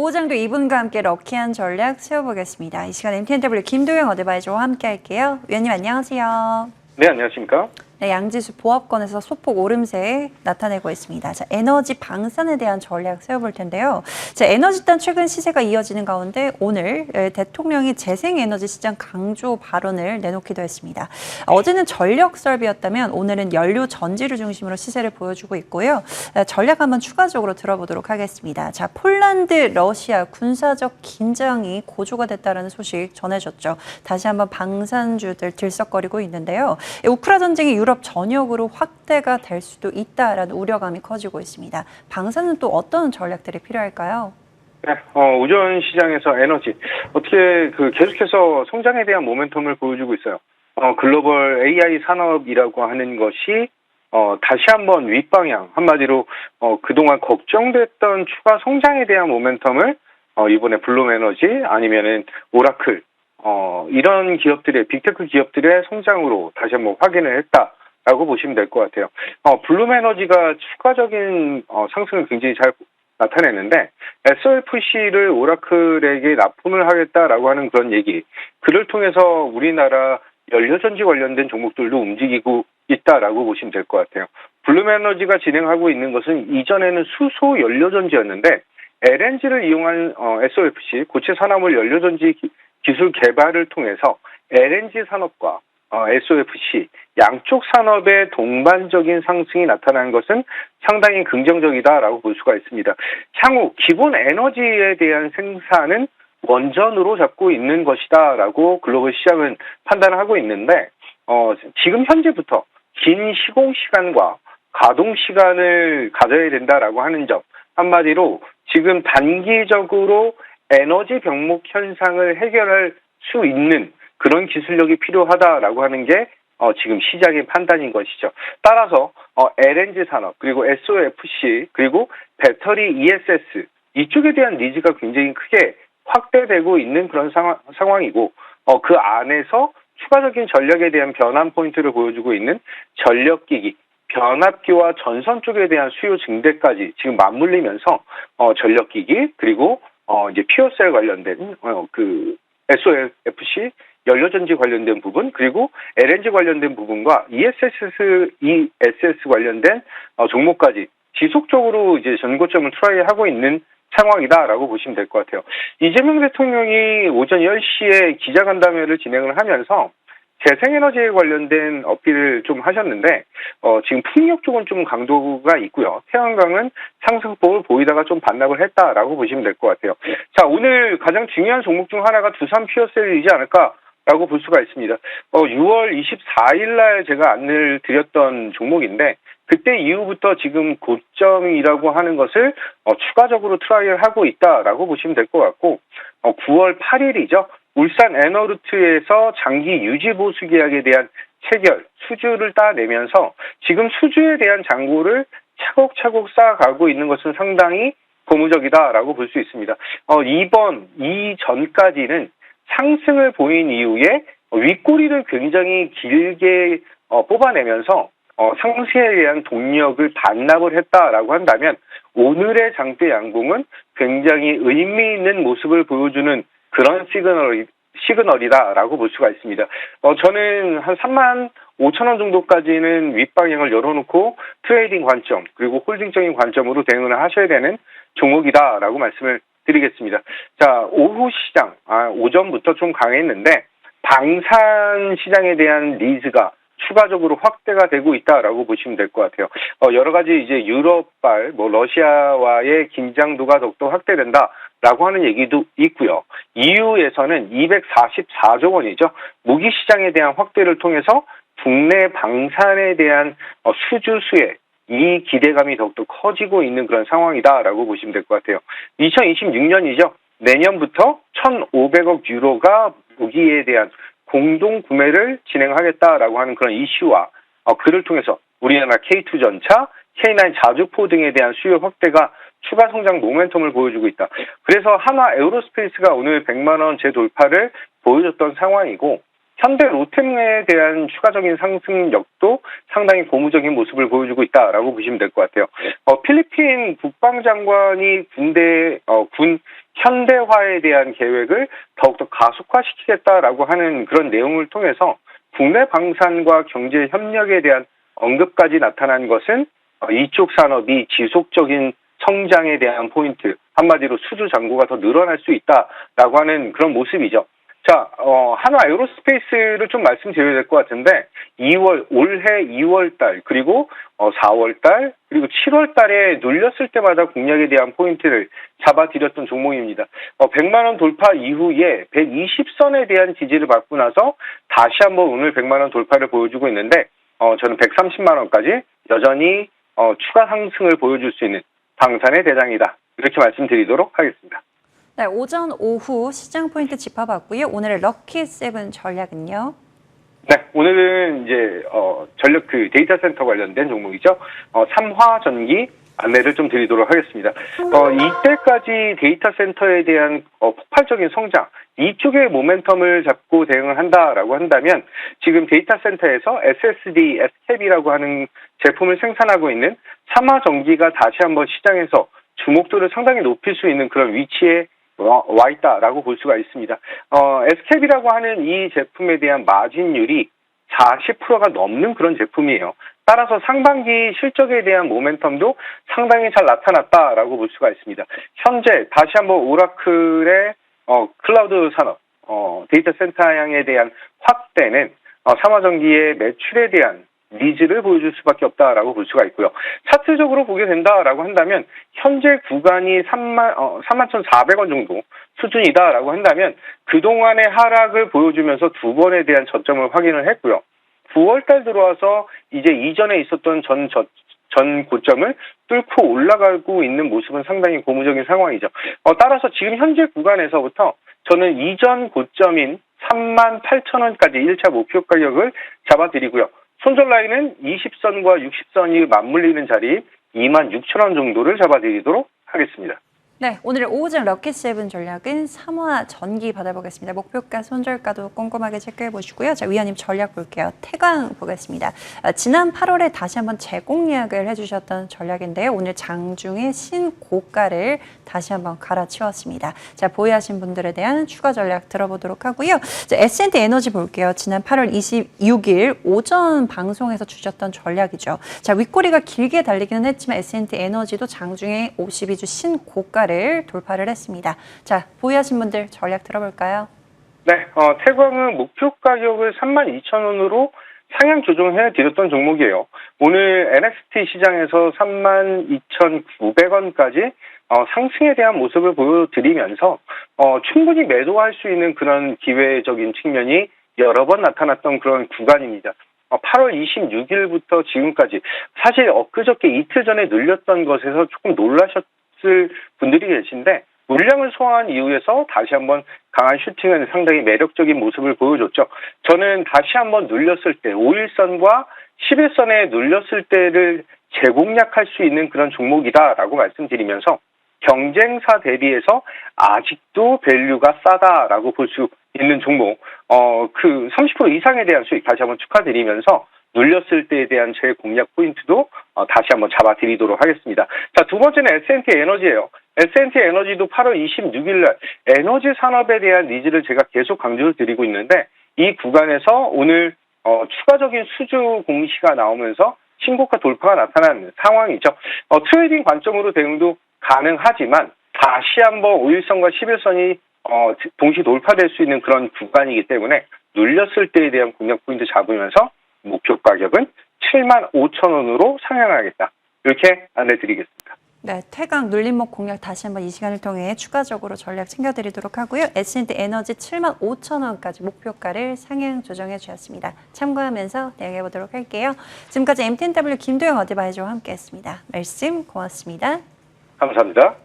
오후장도 이분과 함께 럭키한 전략 세워보겠습니다. 이 시간 MTNW 김도영 어드바이저와 함께 할게요. 위원님 안녕하세요. 네, 안녕하십니까? 네, 양지수 보합권에서 소폭 오름세 나타내고 있습니다. 자, 에너지 방산에 대한 전략 세워볼 텐데요. 자, 에너지단 최근 시세가 이어지는 가운데 오늘 대통령이 재생에너지 시장 강조 발언을 내놓기도 했습니다. 어제는 전력 설비였다면 오늘은 연료 전지를 중심으로 시세를 보여주고 있고요. 전략 한번 추가적으로 들어보도록 하겠습니다. 자, 폴란드, 러시아 군사적 긴장이 고조가 됐다는 소식 전해졌죠. 다시 한번 방산주들 들썩거리고 있는데요. 우크라 전쟁이 유럽 전역으로 확대가 될 수도 있다라는 우려감이 커지고 있습니다. 방산은 또 어떤 전략들이 필요할까요? 네, 우전 시장에서 에너지 어떻게 계속해서 성장에 대한 모멘텀을 보여주고 있어요. 글로벌 AI 산업이라고 하는 것이 다시 한번 윗방향, 한마디로 그동안 걱정됐던 추가 성장에 대한 모멘텀을 이번에 블룸에너지 아니면은 오라클 이런 기업들의 빅테크 기업들의 성장으로 다시 한번 확인을 했다라고 보시면 될 것 같아요. 블룸에너지가 추가적인 상승을 굉장히 잘 나타냈는데 SOFC를 오라클에게 납품을 하겠다라고 하는 그런 얘기, 그를 통해서 우리나라 연료전지 관련된 종목들도 움직이고 있다라고 보시면 될 것 같아요. 블룸에너지가 진행하고 있는 것은 이전에는 수소 연료전지였는데 LNG를 이용한 SOFC 고체 산화물 연료전지 기술 개발을 통해서 LNG 산업과 SOFC 양쪽 산업의 동반적인 상승이 나타난 것은 상당히 긍정적이다라고 볼 수가 있습니다. 향후 기본 에너지에 대한 생산은 원전으로 잡고 있는 것이다라고 글로벌 시장은 판단을 하고 있는데 지금 현재부터 긴 시공 시간과 가동 시간을 가져야 된다라고 하는 점, 한마디로 지금 단기적으로 에너지 병목 현상을 해결할 수 있는 그런 기술력이 필요하다라고 하는 게 지금 시장의 판단인 것이죠. 따라서 LNG 산업, 그리고 SOFC, 그리고 배터리 ESS 이쪽에 대한 니즈가 굉장히 크게 확대되고 있는 그런 상황이고 그 안에서 추가적인 전력에 대한 변환 포인트를 보여주고 있는 전력기기, 변압기와 전선 쪽에 대한 수요 증대까지 지금 맞물리면서 전력기기, 그리고 이제 퓨어셀 관련된 SOFC 연료전지 관련된 부분, 그리고 LNG 관련된 부분과 ESS 관련된 종목까지 지속적으로 이제 전고점을 트라이하고 있는 상황이다라고 보시면 될 것 같아요. 이재명 대통령이 오전 10시에 기자간담회를 진행을 하면서 재생에너지에 관련된 어필을 좀 하셨는데 지금 풍력 쪽은 좀 강도가 있고요. 태양광은 상승폭을 보이다가 좀 반납을 했다라고 보시면 될 것 같아요. 자, 오늘 가장 중요한 종목 중 하나가 두산 퓨어셀이지 않을까라고 볼 수가 있습니다. 6월 24일 날 제가 안내를 드렸던 종목인데 그때 이후부터 지금 고점이라고 하는 것을 추가적으로 트라이를 하고 있다라고 보시면 될 것 같고 9월 8일이죠. 울산 에너루트에서 장기 유지 보수 계약에 대한 체결, 수주를 따내면서 지금 수주에 대한 잔고를 차곡차곡 쌓아가고 있는 것은 상당히 고무적이다라고 볼 수 있습니다. 이전까지는 상승을 보인 이후에 윗꼬리를 굉장히 길게 뽑아내면서 상승에 대한 동력을 반납을 했다라고 한다면 오늘의 장대 양봉은 굉장히 의미 있는 모습을 보여주는 그런 시그널이다라고 볼 수가 있습니다. 저는 한 3만 5천 원 정도까지는 윗방향을 열어놓고 트레이딩 관점, 그리고 홀딩적인 관점으로 대응을 하셔야 되는 종목이다라고 말씀을 드리겠습니다. 자, 오후 시장, 오전부터 좀 강했는데 방산 시장에 대한 니즈가 추가적으로 확대가 되고 있다라고 보시면 될 것 같아요. 여러 가지 이제 유럽발, 러시아와의 긴장도가 더욱더 확대된다라고 하는 얘기도 있고요. EU에서는 244조 원이죠. 무기 시장에 대한 확대를 통해서 국내 방산에 대한 수주 수혜, 이 기대감이 더욱더 커지고 있는 그런 상황이다라고 보시면 될 것 같아요. 2026년이죠. 내년부터 1,500억 유로가 무기에 대한 공동 구매를 진행하겠다라고 하는 그런 이슈와 그를 통해서 우리나라 K2전차, K9 자주포 등에 대한 수요 확대가 추가 성장 모멘텀을 보여주고 있다. 그래서 한화 에어로스페이스가 오늘 100만 원 재돌파를 보여줬던 상황이고 현대 로템에 대한 추가적인 상승력도 상당히 고무적인 모습을 보여주고 있다라고 보시면 될 것 같아요. 필리핀 국방장관이 군 현대화에 대한 계획을 더욱더 가속화시키겠다라고 하는 그런 내용을 통해서 국내 방산과 경제 협력에 대한 언급까지 나타난 것은 이쪽 산업이 지속적인 성장에 대한 포인트, 한마디로 수주 잔고가 더 늘어날 수 있다라고 하는 그런 모습이죠. 자, 한화 에어로스페이스를 좀 말씀드려야 될 것 같은데, 올해 2월 달, 그리고 4월 달, 그리고 7월 달에 눌렸을 때마다 공략에 대한 포인트를 잡아드렸던 종목입니다. 100만 원 돌파 이후에 120선에 대한 지지를 받고 나서 다시 한번 오늘 100만 원 돌파를 보여주고 있는데, 저는 130만 원까지 여전히 추가 상승을 보여줄 수 있는 방산의 대장이다. 이렇게 말씀드리도록 하겠습니다. 네, 오전, 오후 시장 포인트 짚어봤고요. 오늘의 럭키 세븐 전략은요? 네, 오늘은 이제 전력 데이터 센터 관련된 종목이죠. 삼화전기 안내를 좀 드리도록 하겠습니다. 이때까지 데이터 센터에 대한 폭발적인 성장, 이쪽의 모멘텀을 잡고 대응을 한다라고 한다면 지금 데이터 센터에서 SSD, SCAP이라고 하는 제품을 생산하고 있는 삼화전기가 다시 한번 시장에서 주목도를 상당히 높일 수 있는 그런 위치에 와 있다라고 볼 수가 있습니다. SCAP이라고 하는 이 제품에 대한 마진율이 40%가 넘는 그런 제품이에요. 따라서 상반기 실적에 대한 모멘텀도 상당히 잘 나타났다라고 볼 수가 있습니다. 현재 다시 한번 오라클의 클라우드 산업, 데이터 센터 향에 대한 확대는 삼화전기의 매출에 대한 니즈를 보여줄 수밖에 없다라고 볼 수가 있고요. 차트적으로 보게 된다라고 한다면 현재 구간이 31,400원 정도 수준이다라고 한다면 그동안의 하락을 보여주면서 두 번에 대한 저점을 확인을 했고요. 9월달 들어와서 이제 이전에 있었던 전 고점을 뚫고 올라가고 있는 모습은 상당히 고무적인 상황이죠. 따라서 지금 현재 구간에서부터 저는 이전 고점인 38,000원까지 1차 목표 가격을 잡아드리고요. 손절 라인은 20선과 60선이 맞물리는 자리 26,000원 정도를 잡아드리도록 하겠습니다. 네, 오늘의 오전 럭키 세븐 전략은 삼화전기 받아보겠습니다. 목표가, 손절가도 꼼꼼하게 체크해 보시고요. 자, 위원님 전략 볼게요. 태광 보겠습니다. 지난 8월에 다시 한번 재공략을 해주셨던 전략인데요. 오늘 장중에 신고가를 다시 한번 갈아치웠습니다. 자, 보유하신 분들에 대한 추가 전략 들어보도록 하고요. 자, S&T 에너지 볼게요. 지난 8월 26일 오전 방송에서 주셨던 전략이죠. 자, 윗꼬리가 길게 달리기는 했지만 S&T 에너지도 장중에 52주 신고가를 돌파를 했습니다. 자, 보유하신 분들 전략 들어볼까요? 네, 태광은 목표 가격을 32,000원으로 상향 조정해 드렸던 종목이에요. 오늘 NXT 시장에서 32,900원까지 상승에 대한 모습을 보여드리면서 충분히 매도할 수 있는 그런 기회적인 측면이 여러 번 나타났던 그런 구간입니다. 8월 26일부터 지금까지 사실 엊그저께 이틀 전에 늘렸던 것에서 조금 놀라셨을 분들이 계신데 물량을 소화한 이후에서 다시 한번 강한 슈팅은 상당히 매력적인 모습을 보여줬죠. 저는 다시 한번 눌렸을 때 5일선과 11선에 눌렸을 때를 재공략할 수 있는 그런 종목이다라고 말씀드리면서 경쟁사 대비해서 아직도 밸류가 싸다라고 볼 수 있는 종목, 그 30% 이상에 대한 수익 다시 한번 축하드리면서 눌렸을 때에 대한 제 공략 포인트도 다시 한번 잡아드리도록 하겠습니다. 자, 두 번째는 S&T 에너지예요. S&T 에너지도 8월 26일 날 에너지 산업에 대한 니즈를 제가 계속 강조를 드리고 있는데 이 구간에서 오늘 추가적인 수주 공시가 나오면서 신고가 돌파가 나타난 상황이죠. 트레이딩 관점으로 대응도 가능하지만 다시 한번 5일선과 11선이 동시 돌파될 수 있는 그런 구간이기 때문에 눌렸을 때에 대한 공략 포인트 잡으면서 목표 가격은 75,000원으로 상향하겠다. 이렇게 안내드리겠습니다. 네, 태강 눌림목 공략 다시 한번 이 시간을 통해 추가적으로 전략 챙겨드리도록 하고요. S&T 에너지 75,000원까지 목표가를 상향 조정해 주셨습니다. 참고하면서 대응해 보도록 할게요. 지금까지 MTNW 김도영 어드바이저와 함께했습니다. 말씀 고맙습니다. 감사합니다.